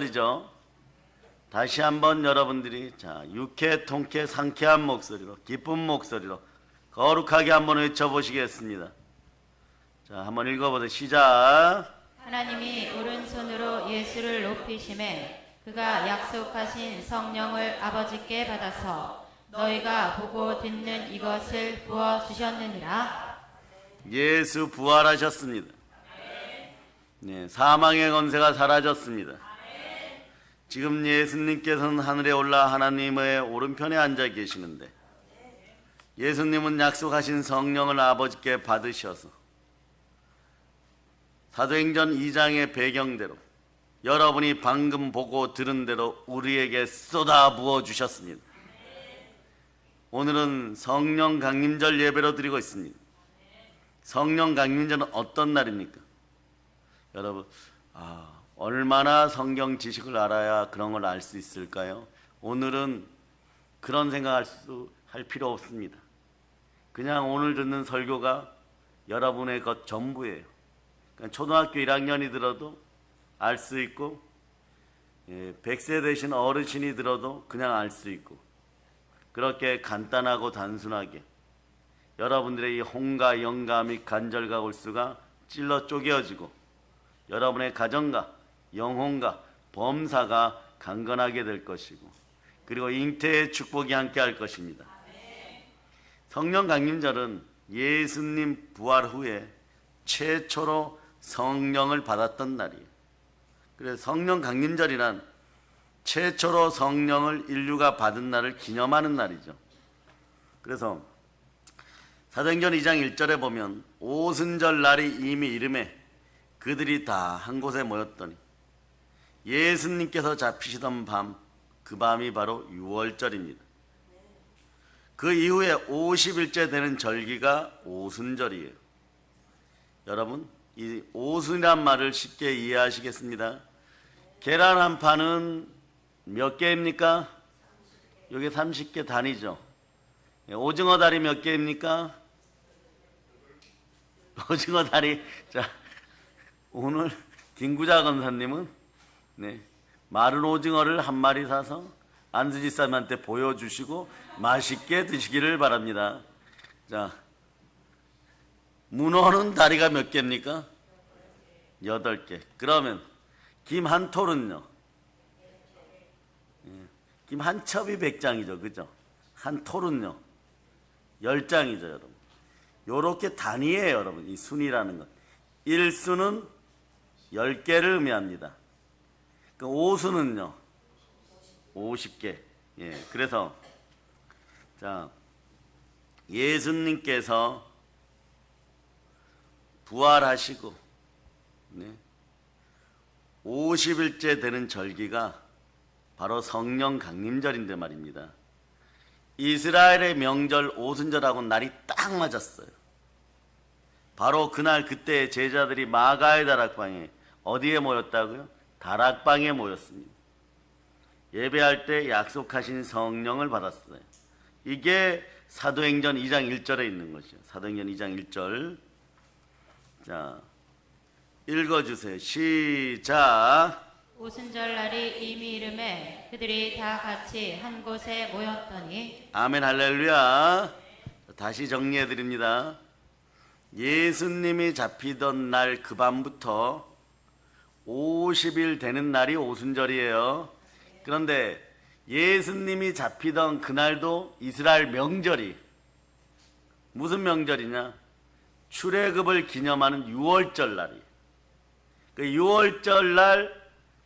오순절이죠. 다시 한번 여러분들이 유쾌 통쾌 상쾌한 목소리로, 기쁜 목소리로 거룩하게 한번 외쳐보시겠습니다. 자, 한번 읽어보세요. 시작. 하나님이 오른손으로 예수를 높이심에 그가 약속하신 성령을 아버지께 받아서 너희가 보고 듣는 이것을 부어주셨느니라. 예수 부활하셨습니다. 네, 사망의 권세가 사라졌습니다. 지금 예수님께서는 하늘에 올라 하나님의 오른편에 앉아 계시는데, 예수님은 약속하신 성령을 아버지께 받으셔서 사도행전 2장의 배경대로 여러분이 방금 보고 들은 대로 우리에게 쏟아 부어 주셨습니다. 오늘은 성령 강림절 예배로 드리고 있습니다. 성령 강림절은 어떤 날입니까? 여러분, 얼마나 성경 지식을 알아야 그런 걸 알 수 있을까요? 오늘은 그런 생각할 필요 없습니다. 그냥 오늘 듣는 설교가 여러분의 것 전부예요. 그러니까 초등학교 1학년이 들어도 알 수 있고, 100세 되신 어르신이 들어도 그냥 알 수 있고, 그렇게 간단하고 단순하게 여러분들의 이 홍가, 영가 및 간절과 골수가 찔러 쪼개어지고 여러분의 가정과 영혼과 범사가 강건하게 될 것이고, 그리고 잉태의 축복이 함께 할 것입니다. 성령 강림절은 예수님 부활 후에 최초로 성령을 받았던 날이에요. 그래서 성령 강림절이란 최초로 성령을 인류가 받은 날을 기념하는 날이죠. 그래서 사도행전 2장 1절에 보면 오순절 날이 이미 이름에 그들이 다 한 곳에 모였더니 예수님께서 잡히시던 밤, 그 밤이 바로 유월절입니다. 그 이후에 50일째 되는 절기가 오순절이에요. 여러분, 이 오순이란 말을 쉽게 이해하시겠습니다. 계란 한 판은 몇 개입니까? 여기 30개 단위죠. 오징어 다리 몇 개입니까? 오징어 다리. 자, 오늘 김구자 권사님은 마른 오징어를 한 마리 사서 안수지사님한테 보여주시고 맛있게 드시기를 바랍니다. 자, 문어는 다리가 몇 개입니까? 8개. 그러면 김 한 톨은요? 김 한 첩이 100장이죠. 그죠? 한 톨은요? 10장이죠, 여러분. 요렇게 단위예요, 여러분. 이 순이라는 건. 1수는 10개를 의미합니다. 그 5수는요? 50개. 예. 그래서 자, 예수님께서 부활하시고 50일째 되는 절기가 바로 성령 강림절인데 말입니다. 이스라엘의 명절 오순절하고 날이 딱 맞았어요. 바로 그날 그때 제자들이 마가의 다락방에 어디에 모였다고요? 다락방에 모였습니다. 예배할 때 약속하신 성령을 받았어요. 이게 사도행전 2장 1절에 있는 것이죠. 사도행전 2장 1절. 자, 읽어주세요. 시작. 오순절 날이 이미 이름에 그들이 다 같이 한 곳에 모였더니. 아멘, 할렐루야. 다시 정리해 드립니다. 예수님이 잡히던 날 그 밤부터 50일 되는 날이 오순절이에요. 그런데 예수님이 잡히던 그날도 이스라엘 명절이 무슨 명절이냐? 출애굽을 기념하는 유월절 날이. 그 유월절 날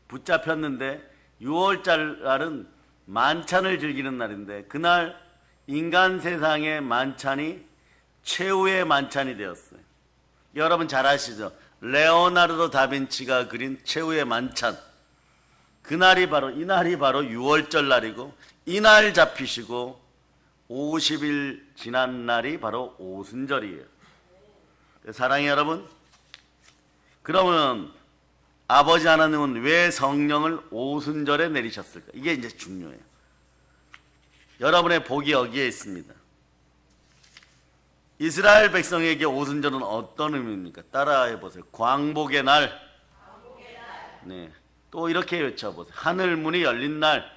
붙잡혔는데, 유월절 날은 만찬을 즐기는 날인데, 그날 인간 세상의 만찬이 최후의 만찬이 되었어요. 여러분 잘 아시죠? 레오나르도 다빈치가 그린 최후의 만찬. 그날이 바로, 이날이 바로 유월절 날이고, 이날 잡히시고 50일 지난 날이 바로 오순절이에요. 사랑의 여러분, 그러면 아버지 하나님은 왜 성령을 오순절에 내리셨을까? 이게 이제 중요해요. 여러분의 복이 여기에 있습니다. 이스라엘 백성에게 오순절은 어떤 의미입니까? 따라해 보세요. 광복의 날. 네. 또 이렇게 외쳐보세요. 하늘 문이 열린 날.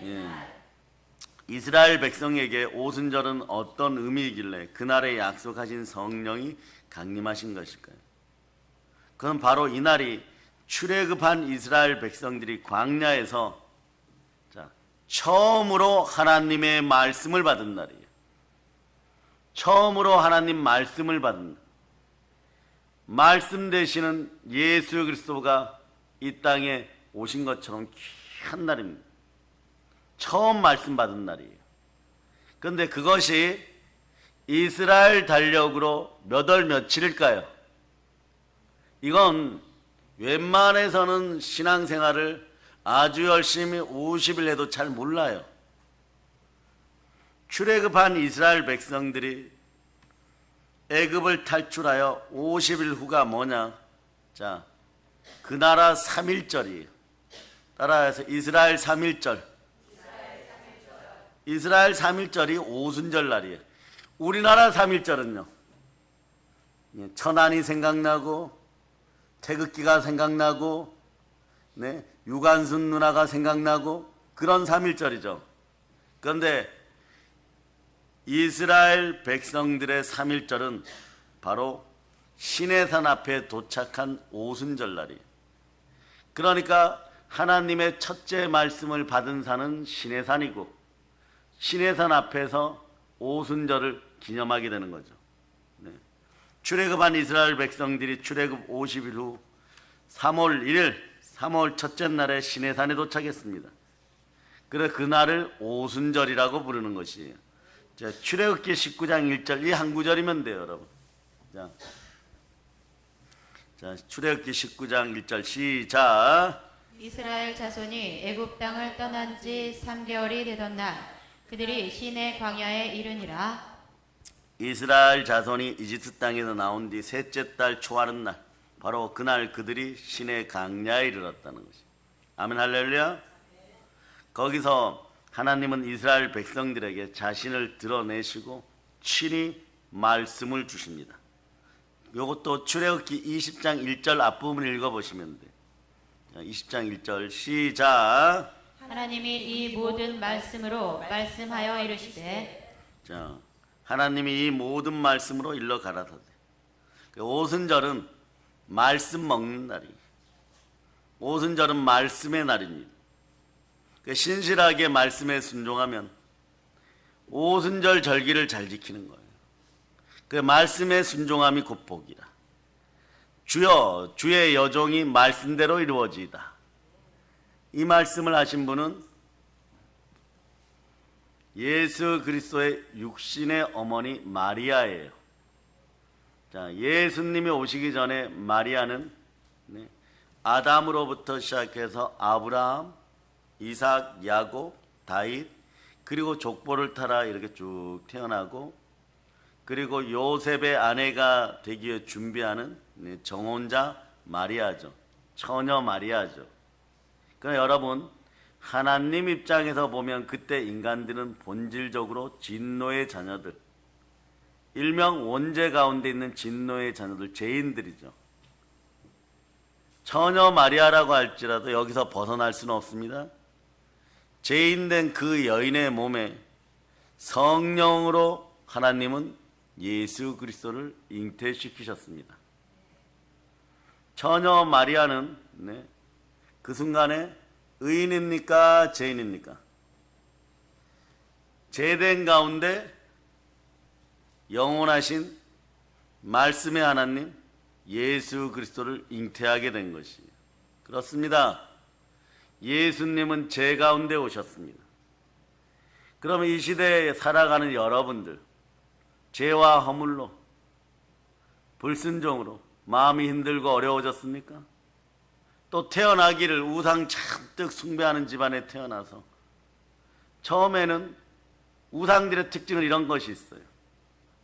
예. 이스라엘 백성에게 오순절은 어떤 의미이길래 그날에 약속하신 성령이 강림하신 것일까요? 그건 바로 이날이 출애굽한 이스라엘 백성들이 광야에서 처음으로 하나님의 말씀을 받은 날이에요. 처음으로 하나님 말씀을 받은 날. 말씀 되시는 예수 그리스도가 이 땅에 오신 것처럼 귀한 날입니다. 처음 말씀 받은 날이에요. 그런데 그것이 이스라엘 달력으로 몇 월 며칠일까요? 이건 웬만해서는 신앙생활을 아주 열심히 50일 해도 잘 몰라요. 출애굽한 이스라엘 백성들이 애굽을 탈출하여 50일 후가 뭐냐? 자, 그 나라 3일절이에요. 따라해서 이스라엘 3일절. 이스라엘 3일절이 오순절 날이에요. 우리나라 3일절은요. 천안이 생각나고 태극기가 생각나고 네, 유관순 누나가 생각나고 그런 3일절이죠. 그런데 이스라엘 백성들의 3일절은 바로 시내산 앞에 도착한 오순절 날이에요. 그러니까 하나님의 첫째 말씀을 받은 산은 시내산이고 시내산 앞에서 오순절을 기념하게 되는 거죠. 네. 출애굽한 이스라엘 백성들이 출애굽 50일 후 3월 1일 3월 첫째 날에 시내산에 도착했습니다. 그래서 그날을 오순절이라고 부르는 것이에요. 자, 출애굽기 19장 1절 이 한 구절이면 돼요, 여러분. 자, 출애굽기 19장 1절 시작. 이스라엘 자손이 애굽 땅을 떠난 지 3개월이 되던 날 그들이 시내 광야에 이르니라. 이스라엘 자손이 이집트 땅에서 나온 뒤 셋째 달 초하는 날 바로 그날 그들이 시내 광야에 이르렀다는 것이. 아멘 할렐루야. 거기서 하나님은 이스라엘 백성들에게 자신을 드러내시고 친히 말씀을 주십니다. 이것도 출애굽기 20장 1절 앞부분을 읽어보시면 돼요. 20장 1절 시작. 하나님이 이 모든 말씀으로 말씀하여 이르시되. 자, 하나님이 이 모든 말씀으로 일러 가라사대. 오순절은 말씀 먹는 날이에요. 오순절은 말씀의 날입니다. 신실하게 말씀에 순종하면 오순절 절기를 잘 지키는 거예요. 그 말씀에 순종함이 곧 복이라. 주여 주의 여종이 말씀대로 이루어지이다. 이 말씀을 하신 분은 예수 그리스도의 육신의 어머니 마리아예요. 자, 예수님이 오시기 전에 마리아는 아담으로부터 시작해서 아브라함, 이삭, 야곱, 다윗 그리고 족보를 따라 이렇게 쭉 태어나고 그리고 요셉의 아내가 되기 위해 준비하는 정혼자 마리아죠. 처녀 마리아죠. 그러나 여러분 하나님 입장에서 보면 그때 인간들은 본질적으로 진노의 자녀들, 일명 원죄 가운데 있는 진노의 자녀들, 죄인들이죠. 처녀 마리아라고 할지라도 여기서 벗어날 수는 없습니다. 죄인된 그 여인의 몸에 성령으로 하나님은 예수 그리스도를 잉태시키셨습니다. 처녀 마리아는 그 순간에 의인입니까? 죄인입니까? 죄된 가운데 영원하신 말씀의 하나님 예수 그리스도를 잉태하게 된 것이에요. 그렇습니다. 예수님은 죄 가운데 오셨습니다. 그러면 이 시대에 살아가는 여러분들 죄와 허물로 불순종으로 마음이 힘들고 어려워졌습니까? 또 태어나기를 우상 잔뜩 숭배하는 집안에 태어나서 처음에는 우상들의 특징은 이런 것이 있어요.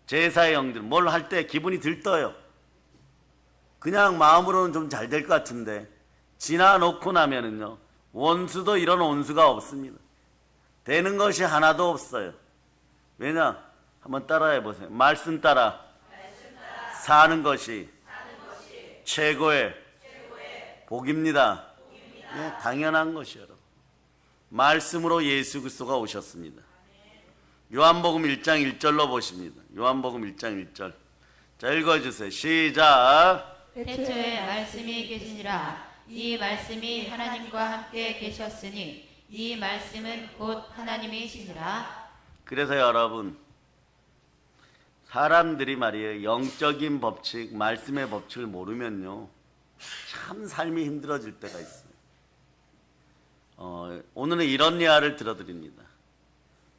제사의 영들 뭘 할 때 기분이 들떠요. 그냥 마음으로는 좀 잘 될 것 같은데 지나놓고 나면은요 원수도 이런 원수가 없습니다. 되는 것이 하나도 없어요. 왜냐? 한번 따라해 보세요. 말씀 따라 사는 것이 최고의 복입니다. 예, 당연한 것이요. 여러분. 말씀으로 예수 그리스도가 오셨습니다. 요한복음 1장 1절로 보십니다. 요한복음 1장 1절. 자, 읽어주세요. 시작. 태초에 말씀이 계시니라. 이 말씀이 하나님과 함께 계셨으니 이 말씀은 곧 하나님이시니라. 그래서 여러분, 사람들이 말이에요, 영적인 법칙, 말씀의 법칙을 모르면요, 참 삶이 힘들어질 때가 있어요. 오늘은 이런 예화를 들어드립니다.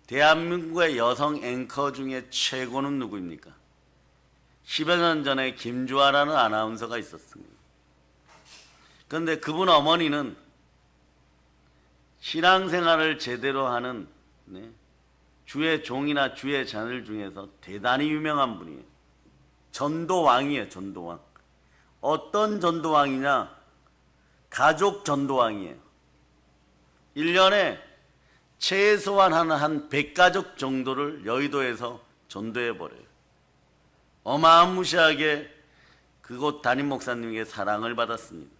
대한민국의 여성 앵커 중에 최고는 누구입니까? 10여 년 전에 김주아라는 아나운서가 있었습니다. 그런데 그분 어머니는 신앙생활을 제대로 하는 주의 종이나 주의 자녀들 중에서 대단히 유명한 분이에요. 전도왕이에요. 전도왕. 어떤 전도왕이냐? 가족 전도왕이에요. 1년에 최소한 한 100가족 정도를 여의도에서 전도해버려요. 어마무시하게 그곳 담임 목사님에게 사랑을 받았습니다.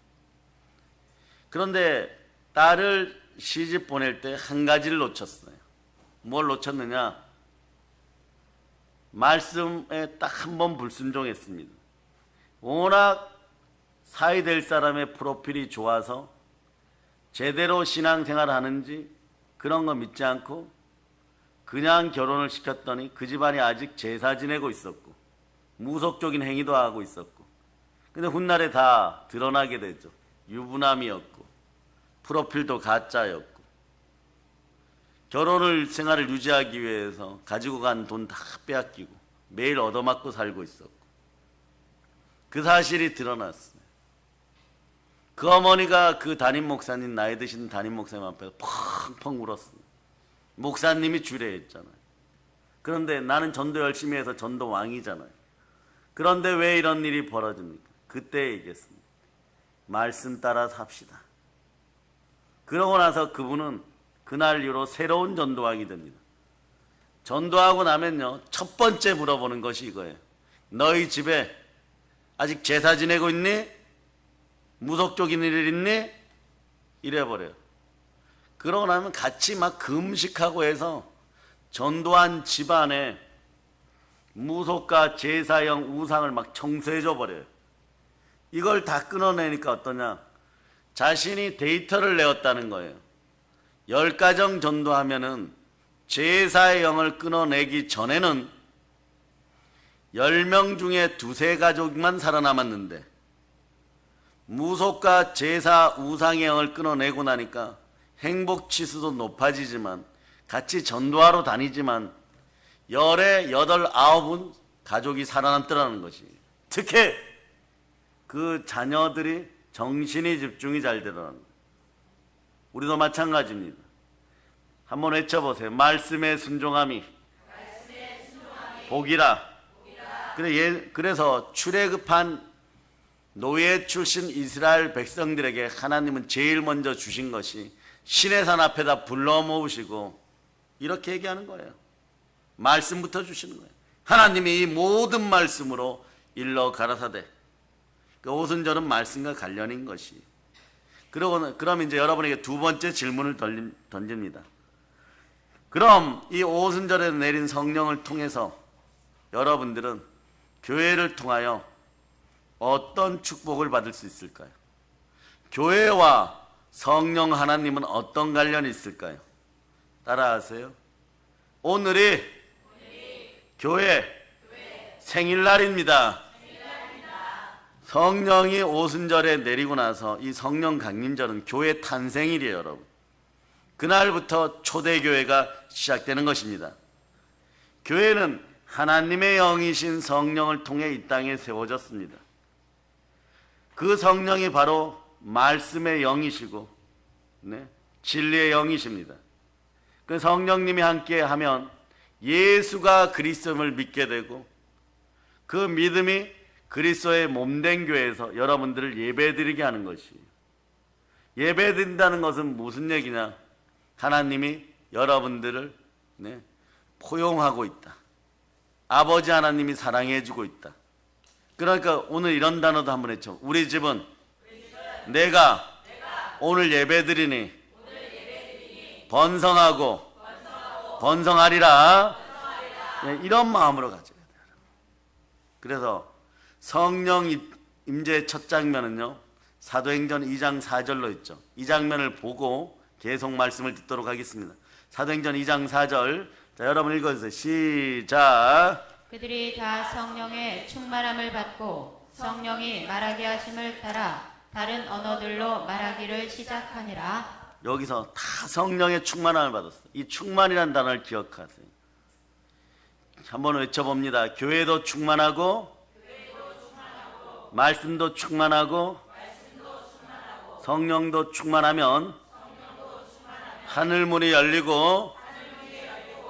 그런데 딸을 시집 보낼 때 한 가지를 놓쳤어요. 뭘 놓쳤느냐? 말씀에 딱 한 번 불순종했습니다. 워낙 사이 될 사람의 프로필이 좋아서 제대로 신앙생활 하는지 그런 거 믿지 않고 그냥 결혼을 시켰더니 그 집안이 아직 제사 지내고 있었고 무속적인 행위도 하고 있었고, 근데 훗날에 다 드러나게 되죠. 유부남이었고 프로필도 가짜였고 결혼을 생활을 유지하기 위해서 가지고 간 돈 다 빼앗기고 매일 얻어맞고 살고 있었고, 그 사실이 드러났어요. 그 어머니가 그 담임 목사님, 나이 드신 담임 목사님 앞에서 펑펑 울었어요. 목사님이 주례했잖아요. 그런데 나는 전도 열심히 해서 전도 왕이잖아요. 그런데 왜 이런 일이 벌어집니까? 그때 얘기했습니다. 말씀 따라 삽시다. 그러고 나서 그분은 그날 이후로 새로운 전도왕이 됩니다. 전도하고 나면요, 첫 번째 물어보는 것이 이거예요. 너희 집에 아직 제사 지내고 있니? 무속적인 일 있니? 이래버려요. 그러고 나면 같이 막 금식하고 해서 전도한 집안에 무속과 제사형 우상을 막 청소해줘 버려요. 이걸 다 끊어내니까 어떠냐? 자신이 데이터를 내었다는 거예요. 10가정 전도하면은 제사의 영을 끊어내기 전에는 10명 중에 2~3가족만 살아남았는데 무속과 제사 우상의 영을 끊어내고 나니까 행복 지수도 높아지지만 같이 전도하러 다니지만 10에 8, 9은 가족이 살아남더라는 것이. 특히 그 자녀들이 정신이 집중이 잘 되더라는 거예요. 우리도 마찬가지입니다. 한번 외쳐보세요. 말씀의 순종함이 복이라. 그래서 출애굽한 노예 출신 이스라엘 백성들에게 하나님은 제일 먼저 주신 것이 시내산 앞에다 불러 모으시고 이렇게 얘기하는 거예요. 말씀부터 주시는 거예요. 하나님이 이 모든 말씀으로 일러 가라사대. 그 오순절은 말씀과 관련인 것이. 그럼 이제 여러분에게 두 번째 질문을 던집니다. 그럼 이 오순절에 내린 성령을 통해서 여러분들은 교회를 통하여 어떤 축복을 받을 수 있을까요? 교회와 성령 하나님은 어떤 관련이 있을까요? 따라하세요. 오늘이 교회 생일날입니다. 성령이 오순절에 내리고 나서 이 성령 강림절은 교회 탄생일이에요, 여러분. 그날부터 초대교회가 시작되는 것입니다. 교회는 하나님의 영이신 성령을 통해 이 땅에 세워졌습니다. 그 성령이 바로 말씀의 영이시고 진리의 영이십니다. 그 성령님이 함께 하면 예수가 그리스도를 믿게 되고 그 믿음이 그리스도의 몸된 교회에서 여러분들을 예배드리게 하는 것이에요. 예배드린다는 것은 무슨 얘기냐? 하나님이 여러분들을 포용하고 있다. 아버지 하나님이 사랑해주고 있다. 그러니까 오늘 이런 단어도 한번 했죠. 우리 집은 내가 오늘 예배드리니 번성하고 번성하리라. 네, 이런 마음으로 가져야 돼요. 그래서 성령 임재의 첫 장면은요, 사도행전 2장 4절로 있죠. 이 장면을 보고 계속 말씀을 듣도록 하겠습니다. 사도행전 2장 4절. 자, 여러분 읽어주세요. 시작. 그들이 다 성령의 충만함을 받고 성령이 말하게 하심을 따라 다른 언어들로 말하기를 시작하니라. 여기서 다 성령의 충만함을 받았어요. 이 충만이라는 단어를 기억하세요. 한번 외쳐봅니다. 교회도 충만하고, 말씀도 충만하고, 성령도 충만하면 하늘 문이 열리고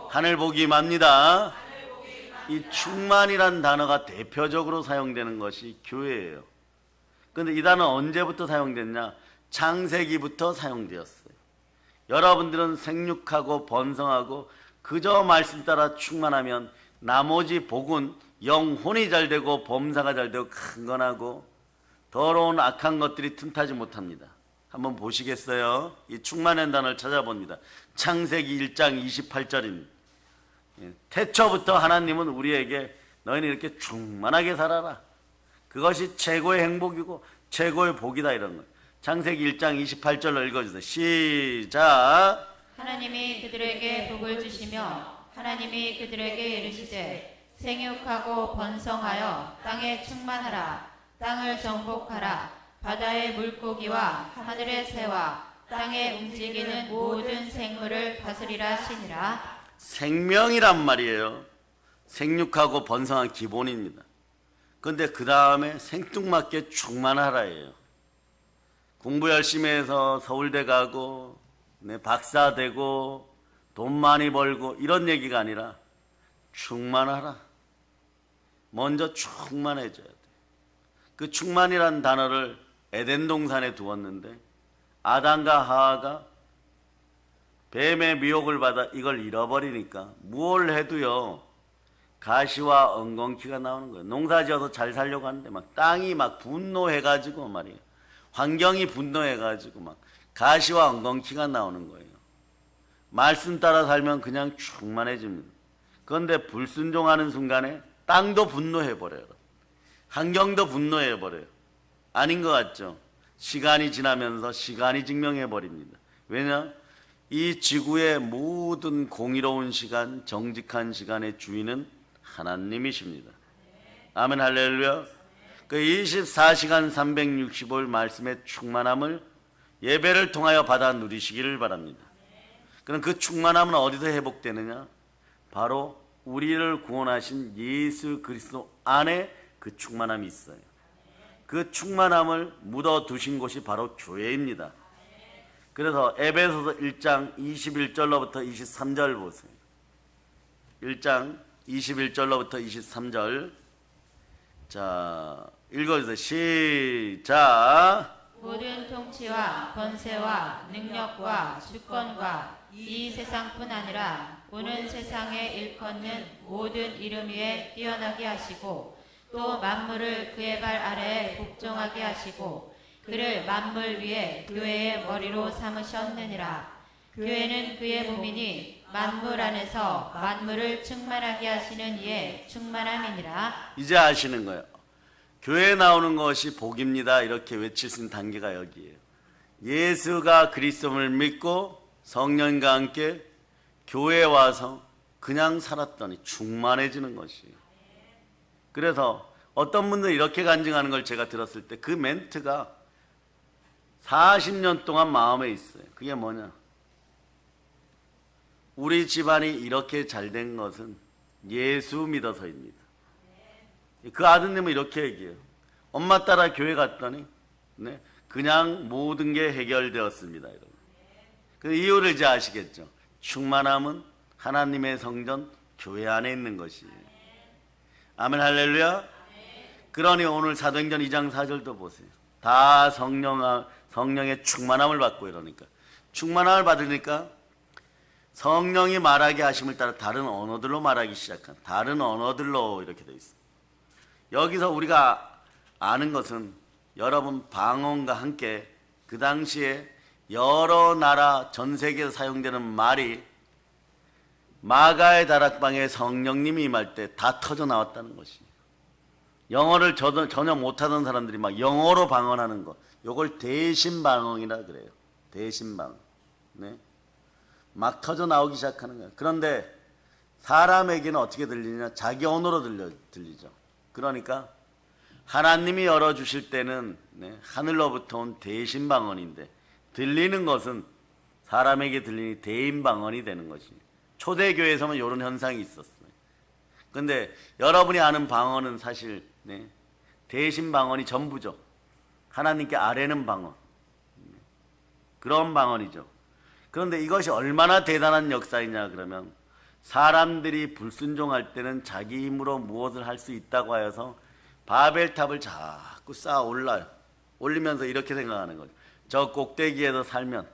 하늘 복이 임합니다. 이 충만이란 단어가 대표적으로 사용되는 것이 교회예요. 그런데 이 단어 언제부터 사용됐냐? 창세기부터 사용되었어요. 여러분들은 생육하고 번성하고 그저 말씀 따라 충만하면 나머지 복은 영혼이 잘 되고 범사가 잘 되고 강건하고 더러운 악한 것들이 틈타지 못합니다. 한번 보시겠어요? 이 충만한 단어를 찾아봅니다. 창세기 1장 28절입니다. 태초부터 하나님은 우리에게 너희는 이렇게 충만하게 살아라. 그것이 최고의 행복이고 최고의 복이다, 이런 거예요. 창세기 1장 28절로 읽어주세요. 시작. 하나님이 그들에게 복을 주시며 하나님이 그들에게 이르시되 생육하고 번성하여 땅에 충만하라. 땅을 정복하라. 바다의 물고기와 하늘의 새와 땅에 움직이는 모든 생물을 다스리라 하시니라. 생명이란 말이에요. 생육하고 번성한 기본입니다. 그런데 그 다음에 생뚱맞게 충만하라예요. 공부 열심히 해서 서울대 가고 박사 되고 돈 많이 벌고 이런 얘기가 아니라 충만하라. 먼저 충만해져야 돼. 그 충만이라는 단어를 에덴 동산에 두었는데 아담과 하와가 뱀의 미혹을 받아 이걸 잃어버리니까 뭘 해도요 가시와 엉겅퀴가 나오는 거예요. 농사지어서 잘 살려고 하는데 막 땅이 막 분노해가지고 말이에요. 환경이 분노해가지고 막 가시와 엉겅퀴가 나오는 거예요. 말씀 따라 살면 그냥 충만해집니다. 그런데 불순종하는 순간에 땅도 분노해버려요. 환경도 분노해버려요. 아닌 것 같죠? 시간이 지나면서 시간이 증명해버립니다. 왜냐? 이 지구의 모든 공의로운 시간, 정직한 시간의 주인은 하나님이십니다. 아멘, 할렐루야. 그 24시간 365일 말씀의 충만함을 예배를 통하여 받아 누리시기를 바랍니다. 그럼 그 충만함은 어디서 회복되느냐? 바로 우리를 구원하신 예수 그리스도 안에 그 충만함이 있어요. 그 충만함을 묻어두신 곳이 바로 교회입니다. 그래서 에베소서 1장 21절로부터 23절 보세요. 1장 21절로부터 23절. 자, 읽어주세요. 시작. 모든 통치와 권세와 능력과 주권과 이 세상뿐 아니라 오는 세상에 일컫는 모든 이름 위에 뛰어나게 하시고 또 만물을 그의 발 아래에 복종하게 하시고 그를 만물 위에 교회의 머리로 삼으셨느니라. 교회는 그의 몸이니 만물 안에서 만물을 충만하게 하시는 이의 충만함이니라. 이제 아시는 거예요. 교회에 나오는 것이 복입니다. 이렇게 외칠 수 있는 단계가 여기에요. 예수가 그리스도를 믿고 성령과 함께 교회에 와서 그냥 살았더니 충만해지는 것이에요. 그래서 어떤 분들은 이렇게 간증하는 걸 제가 들었을 때 그 멘트가 40년 동안 마음에 있어요. 그게 뭐냐? 우리 집안이 이렇게 잘된 것은 예수 믿어서입니다. 그 아드님은 이렇게 얘기해요. 엄마 따라 교회 갔더니 그냥 모든 게 해결되었습니다. 그 이유를 이제 아시겠죠? 충만함은 하나님의 성전 교회 안에 있는 것이에요. 아멘, 할렐루야. 그러니 오늘 사도행전 2장 4절도 보세요. 다 성령의 충만함을 받고 이러니까 충만함을 받으니까 성령이 말하게 하심을 따라 다른 언어들로 말하기 시작한, 다른 언어들로 이렇게 돼 있어요. 여기서 우리가 아는 것은 여러분 방언과 함께 그 당시에 여러 나라 전 세계에서 사용되는 말이 마가의 다락방에 성령님이 임할 때 다 터져 나왔다는 것이. 영어를 전혀 못하던 사람들이 막 영어로 방언하는 것, 요걸 대신방언이라 그래요. 대신방언. 네? 막 터져 나오기 시작하는 거예요. 그런데 사람에게는 어떻게 들리냐? 자기 언어로 들리죠. 그러니까 하나님이 열어주실 때는 하늘로부터 온 대신방언인데, 들리는 것은 사람에게 들리니 대인방언이 되는 것입니다. 초대교회에서만 이런 현상이 있었어요. 그런데 여러분이 아는 방언은 사실 대신방언이 전부죠. 하나님께 아뢰는 방언, 그런 방언이죠. 그런데 이것이 얼마나 대단한 역사이냐 그러면, 사람들이 불순종할 때는 자기 힘으로 무엇을 할 수 있다고 하여서 바벨탑을 자꾸 쌓아 올라요. 올리면서 이렇게 생각하는 거죠. 저 꼭대기에서 살면,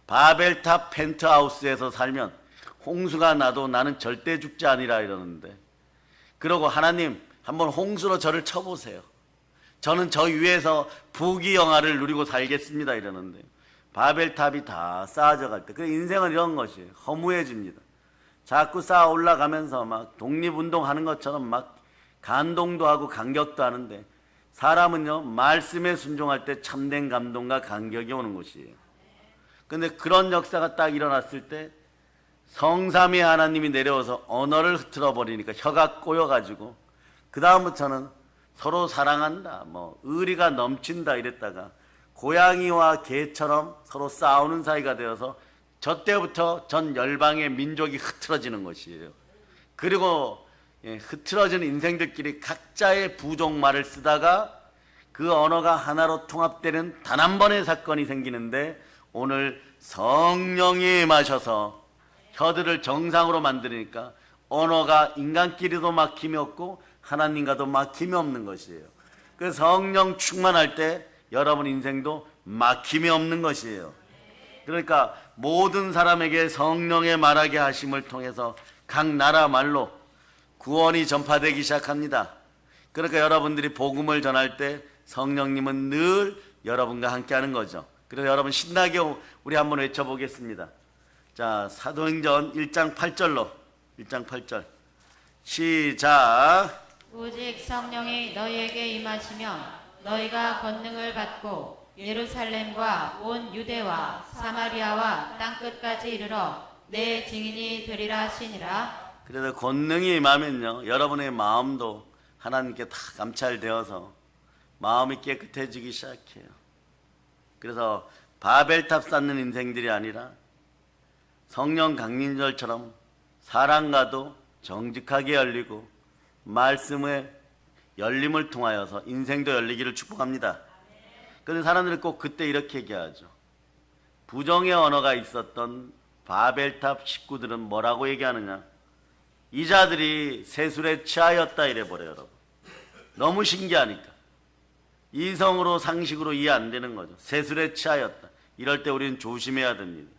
바벨탑 펜트하우스에서 살면 홍수가 나도 나는 절대 죽지 아니라 이러는데, 그러고 하나님 한번 홍수로 저를 쳐보세요. 저는 저 위에서 부귀영화를 누리고 살겠습니다 이러는데, 바벨탑이 다 쌓아져 갈 때, 그 인생은 이런 것이에요. 허무해집니다. 자꾸 쌓아 올라가면서 막 독립운동하는 것처럼 막 감동도 하고 감격도 하는데, 사람은요 말씀에 순종할 때 참된 감동과 감격이 오는 것이에요. 근데 그런 역사가 딱 일어났을 때 성삼위 하나님이 내려와서 언어를 흐트러 버리니까 혀가 꼬여가지고, 그 다음부터는 서로 사랑한다, 뭐 의리가 넘친다 이랬다가 고양이와 개처럼 서로 싸우는 사이가 되어서 저 때부터 전 열방의 민족이 흐트러지는 것이에요. 그리고 흐트러진 인생들끼리 각자의 부족말을 쓰다가 그 언어가 하나로 통합되는 단 한 번의 사건이 생기는데, 오늘 성령이 임하셔서 혀들을 정상으로 만드니까 언어가 인간끼리도 막힘이 없고 하나님과도 막힘이 없는 것이에요. 그 성령 충만할 때 여러분 인생도 막힘이 없는 것이에요. 그러니까 모든 사람에게 성령의 말하게 하심을 통해서 각 나라 말로 구원이 전파되기 시작합니다. 그러니까 여러분들이 복음을 전할 때 성령님은 늘 여러분과 함께 하는 거죠. 그래서 여러분 신나게 우리 한번 외쳐보겠습니다. 자, 사도행전 1장 8절로 1장 8절 시작. 오직 성령이 너희에게 임하시면 너희가 권능을 받고 예루살렘과 온 유대와 사마리아와 땅끝까지 이르러 내 증인이 되리라 하시니라. 그래서 권능이 임하면요, 여러분의 마음도 하나님께 다 감찰되어서 마음이 깨끗해지기 시작해요. 그래서 바벨탑 쌓는 인생들이 아니라 성령 강림절처럼 사랑과도 정직하게 열리고 말씀의 열림을 통하여서 인생도 열리기를 축복합니다. 그런데 사람들은 꼭 그때 이렇게 얘기하죠. 부정의 언어가 있었던 바벨탑 식구들은 뭐라고 얘기하느냐? 이 자들이 세술에 취하였다 이래버려요. 여러분, 너무 신기하니까. 이성으로 상식으로 이해 안 되는 거죠. 세술에 취하였다. 이럴 때 우리는 조심해야 됩니다.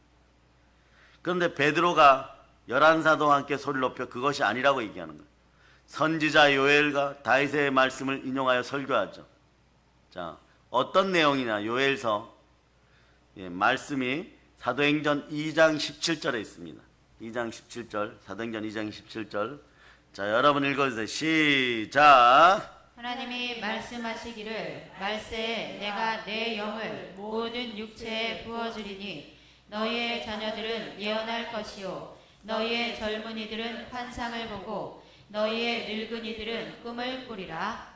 그런데 베드로가 11사도와 함께 소리를 높여 그것이 아니라고 얘기하는 거예요. 선지자 요엘과 다윗의 말씀을 인용하여 설교하죠. 자, 어떤 내용이냐? 요엘서 말씀이 사도행전 2장 17절에 있습니다. 2장 17절, 사도행전 2장 17절. 자, 여러분 읽어주세요. 시작. 하나님이 말씀하시기를 말세에 내가 내 영을 모든 육체에 부어주리니 너희의 자녀들은 예언할 것이요 너희의 젊은이들은 환상을 보고 너희의 늙은이들은 꿈을 꾸리라.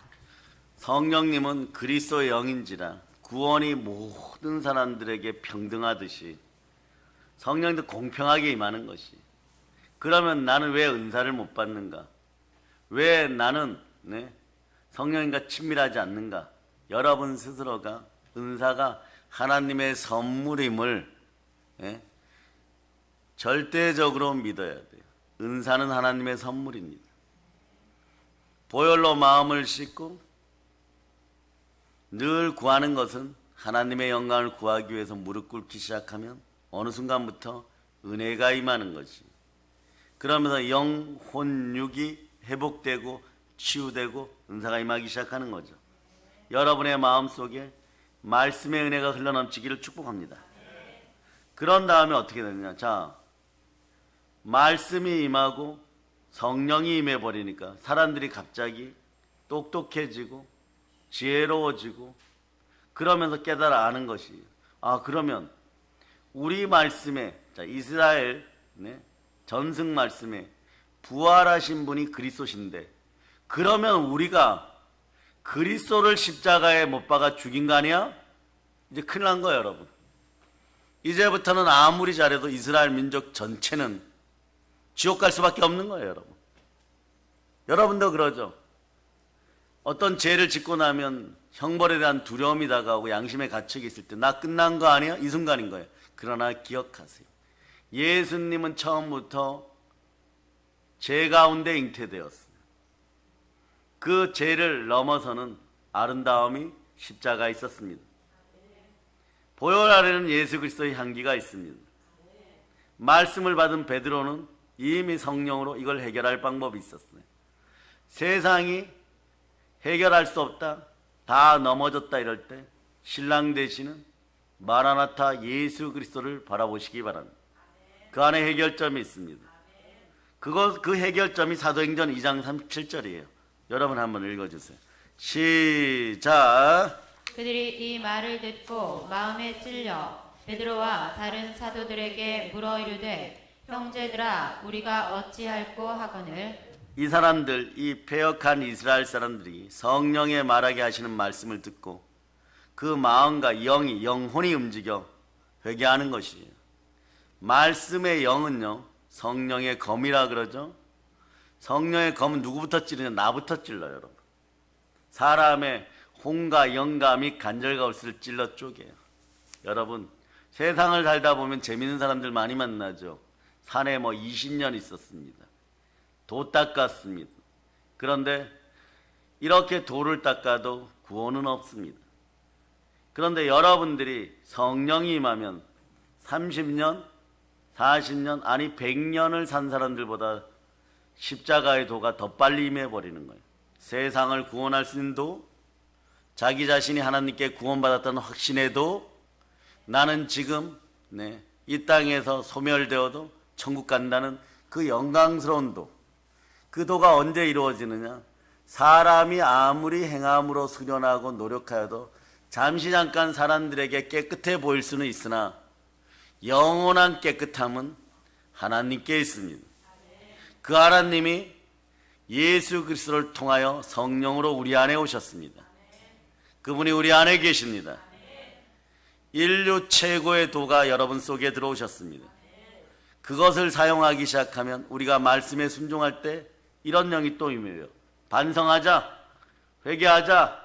성령님은 그리스도의 영인지라 구원이 모든 사람들에게 평등하듯이 성령도 공평하게 임하는 것이. 그러면 나는 왜 은사를 못 받는가? 왜 나는 성령님과 친밀하지 않는가? 여러분 스스로가 은사가 하나님의 선물임을 절대적으로 믿어야 돼요. 은사는 하나님의 선물입니다. 보혈로 마음을 씻고 늘 구하는 것은 하나님의 영광을 구하기 위해서 무릎 꿇기 시작하면 어느 순간부터 은혜가 임하는 것이. 그러면서 영, 혼, 육이 회복되고 치유되고 은사가 임하기 시작하는 거죠. 여러분의 마음속에 말씀의 은혜가 흘러넘치기를 축복합니다. 그런 다음에 어떻게 되느냐. 자, 말씀이 임하고 성령이 임해버리니까 사람들이 갑자기 똑똑해지고 지혜로워지고 그러면서 깨달아 아는 것이에요. 아, 그러면 우리 말씀에, 자, 이스라엘 전승 말씀에 부활하신 분이 그리스도신데, 그러면 우리가 그리스도를 십자가에 못 박아 죽인 거 아니야? 이제 큰일 난 거예요, 여러분. 이제부터는 아무리 잘해도 이스라엘 민족 전체는 지옥 갈 수밖에 없는 거예요, 여러분. 여러분도 그러죠. 어떤 죄를 짓고 나면 형벌에 대한 두려움이 다가오고 양심의 가책이 있을 때 나 끝난 거 아니야? 이 순간인 거예요. 그러나 기억하세요. 예수님은 처음부터 죄 가운데 잉태되었어요. 그 죄를 넘어서는 아름다움이 십자가에 있었습니다. 보혈 아래는 예수 그리스도의 향기가 있습니다. 말씀을 받은 베드로는 이미 성령으로 이걸 해결할 방법이 있었어요. 세상이 해결할 수 없다, 다 넘어졌다 이럴 때 신랑 되시는 마라나타 예수 그리스도를 바라보시기 바랍니다. 그 안에 해결점이 있습니다. 그 해결점이 사도행전 2장 37절이에요. 여러분 한번 읽어주세요. 시작. 그들이 이 말을 듣고 마음에 찔려 베드로와 다른 사도들에게 물어 이르되 형제들아 우리가 어찌할꼬 하거늘. 이 사람들, 이 패역한 이스라엘 사람들이 성령의 말하게 하시는 말씀을 듣고 그 마음과 영혼이 움직여 회개하는 것이에요. 말씀의 영은요, 성령의 검이라 그러죠. 성령의 검은 누구부터 찌르냐? 나부터 찔러요, 여러분. 사람의 혼과 영과 및 간절과 울수를 찔러 쪼개요. 여러분, 세상을 살다 보면 재밌는 사람들 많이 만나죠. 산에 20년 있었습니다. 도 닦았습니다. 그런데 이렇게 도를 닦아도 구원은 없습니다. 그런데 여러분들이 성령이 임하면 30년, 40년, 아니 100년을 산 사람들보다 십자가의 도가 더 빨리 임해버리는 거예요. 세상을 구원할 수 있는 도, 자기 자신이 하나님께 구원받았다는 확신의 도, 나는 지금 이 땅에서 소멸되어도 천국 간다는 그 영광스러운 도, 그 도가 언제 이루어지느냐? 사람이 아무리 행함으로 수련하고 노력하여도 잠시 잠깐 사람들에게 깨끗해 보일 수는 있으나 영원한 깨끗함은 하나님께 있습니다. 그 하나님이 예수 그리스도를 통하여 성령으로 우리 안에 오셨습니다. 그분이 우리 안에 계십니다. 인류 최고의 도가 여러분 속에 들어오셨습니다. 그것을 사용하기 시작하면 우리가 말씀에 순종할 때 이런 영이 또 임해요. 반성하자, 회개하자,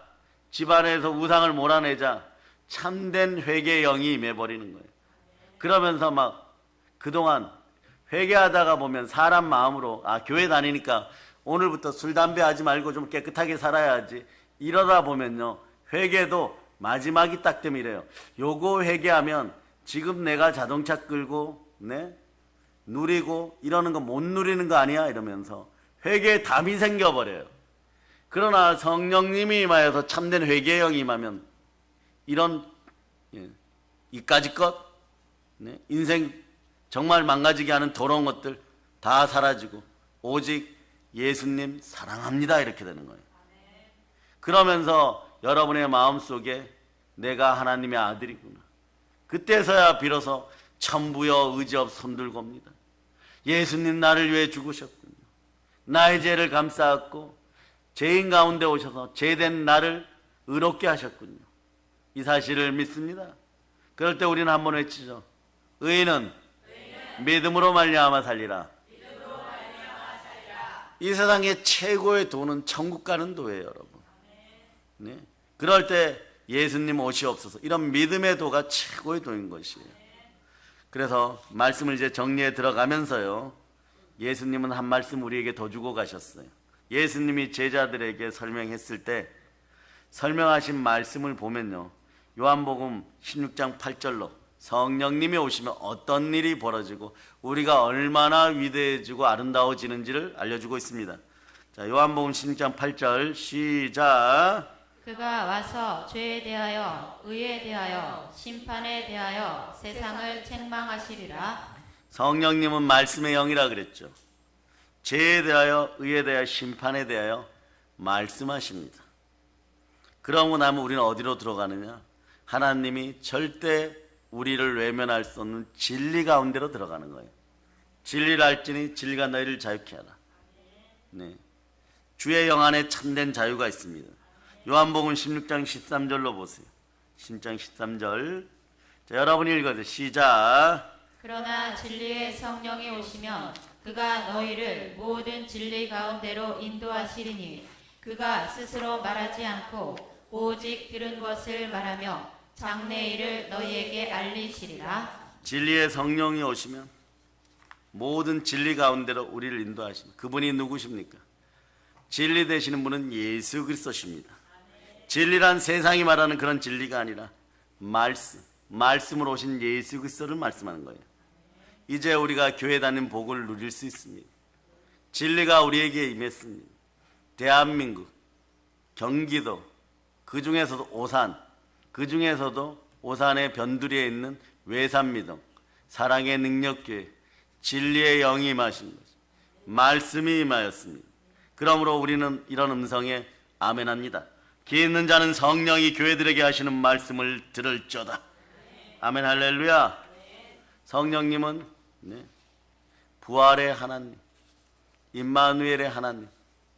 집안에서 우상을 몰아내자. 참된 회개의 영이 임해버리는 거예요. 그러면서 막 그동안 회개하다가 보면 사람 마음으로 교회 다니니까 오늘부터 술, 담배 하지 말고 좀 깨끗하게 살아야지. 이러다 보면요, 회개도 마지막이 딱 되면 이래요. 요거 회개하면 지금 내가 자동차 끌고 누리고 이러는 거 못 누리는 거 아니야? 이러면서 회개에 담이 생겨버려요. 그러나 성령님이 임하여서 참된 회개의 영이 임하면 이런 이까짓 것, 인생 정말 망가지게 하는 더러운 것들 다 사라지고 오직 예수님 사랑합니다 이렇게 되는 거예요. 그러면서 여러분의 마음속에 내가 하나님의 아들이구나. 그때서야 비로소 천부여 의지업 손들고 옵니다. 예수님 나를 위해 죽으셨군요. 나의 죄를 감싸았고 죄인 가운데 오셔서 죄된 나를 의롭게 하셨군요. 이 사실을 믿습니다. 그럴 때 우리는 한번 외치죠. 의인은 믿음으로 말미암아 살리라. 이 세상의 최고의 도는 천국 가는 도예요, 여러분. 그럴 때 예수님 오시옵소서. 이런 믿음의 도가 최고의 도인 것이에요. 그래서 말씀을 이제 정리해 들어가면서요, 예수님은 한 말씀 우리에게 더 주고 가셨어요. 예수님이 제자들에게 설명했을 때 설명하신 말씀을 보면요, 요한복음 16장 8절로 성령님이 오시면 어떤 일이 벌어지고 우리가 얼마나 위대해지고 아름다워지는지를 알려주고 있습니다. 자, 요한복음 16장 8절 시작. 그가 와서 죄에 대하여 의에 대하여 심판에 대하여 세상을 책망하시리라. 성령님은 말씀의 영이라 그랬죠. 죄에 대하여 의에 대하여 심판에 대하여 말씀하십니다. 그러고 나면 우리는 어디로 들어가느냐? 하나님이 절대 우리를 외면할 수 없는 진리 가운데로 들어가는 거예요. 진리를 알지니 진리가 너희를 자유케 하라. 네. 주의 영 안에 참된 자유가 있습니다. 요한복음 16장 13절로 보세요. 16장 13절. 자, 여러분이 읽어주세요. 시작. 그러나 진리의 성령이 오시면 그가 너희를 모든 진리 가운데로 인도하시리니 그가 스스로 말하지 않고 오직 들은 것을 말하며 장래일을 너희에게 알리시리라. 진리의 성령이 오시면 모든 진리 가운데로 우리를 인도하십니다. 그분이 누구십니까? 진리 되시는 분은 예수 그리스도십니다. 진리란 세상이 말하는 그런 진리가 아니라 말씀으로 오신 예수 그리스도를 말씀하는 거예요. 이제 우리가 교회 다니는 복을 누릴 수 있습니다. 진리가 우리에게 임했습니다. 대한민국, 경기도, 그 중에서도 오산, 그 중에서도 오산의 변두리에 있는 외산미동, 사랑의 능력교회, 진리의 영이 임하신 것이 말씀이 임하였습니다. 그러므로 우리는 이런 음성에 아멘합니다. 귀 있는 자는 성령이 교회들에게 하시는 말씀을 들을지어다. 아멘 할렐루야. 성령님은 부활의 하나님, 임마누엘의 하나님,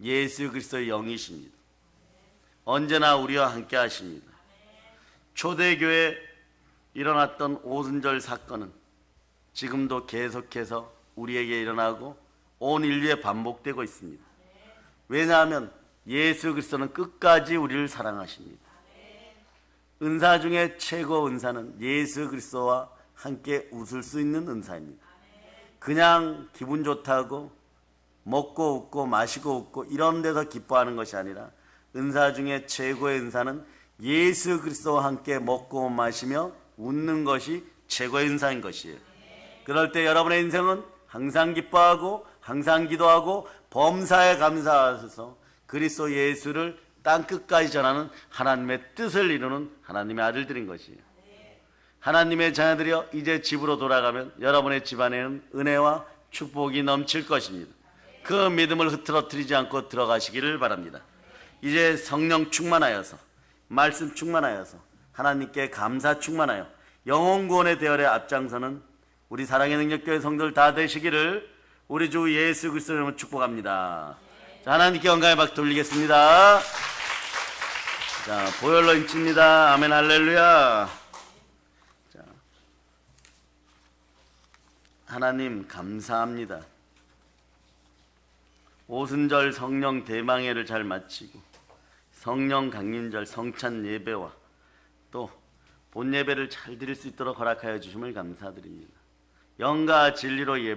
예수 그리스도의 영이십니다. 언제나 우리와 함께 하십니다. 초대교회에 일어났던 오순절 사건은 지금도 계속해서 우리에게 일어나고 온 인류에 반복되고 있습니다. 왜냐하면 예수 그리스도는 끝까지 우리를 사랑하십니다. 은사 중에 최고 은사는 예수 그리스도와 함께 웃을 수 있는 은사입니다. 그냥 기분 좋다고 먹고 웃고 마시고 웃고 이런 데서 기뻐하는 것이 아니라 은사 중에 최고의 은사는 예수 그리스도와 함께 먹고 마시며 웃는 것이 최고의 은사인 것이에요. 그럴 때 여러분의 인생은 항상 기뻐하고 항상 기도하고 범사에 감사하셔서 그리스도 예수를 땅끝까지 전하는 하나님의 뜻을 이루는 하나님의 아들들인 것이에요. 하나님의 자녀들이여, 이제 집으로 돌아가면 여러분의 집안에는 은혜와 축복이 넘칠 것입니다. 그 믿음을 흐트러뜨리지 않고 들어가시기를 바랍니다. 이제 성령 충만하여서, 말씀 충만하여서, 하나님께 감사 충만하여 영혼 구원의 대열에 앞장서는 우리 사랑의 능력교회 성도들 다 되시기를 우리 주 예수 그리스도의 이름으로 축복합니다. 자, 하나님께 영광의 박수 돌리겠습니다. 자, 보혈로 임칩니다. 아멘 할렐루야. 자, 하나님 감사합니다. 오순절 성령 대망회를 잘 마치고 성령 강림절 성찬 예배와 또 본 예배를 잘 드릴 수 있도록 허락하여 주심을 감사드립니다. 영과 진리로 예배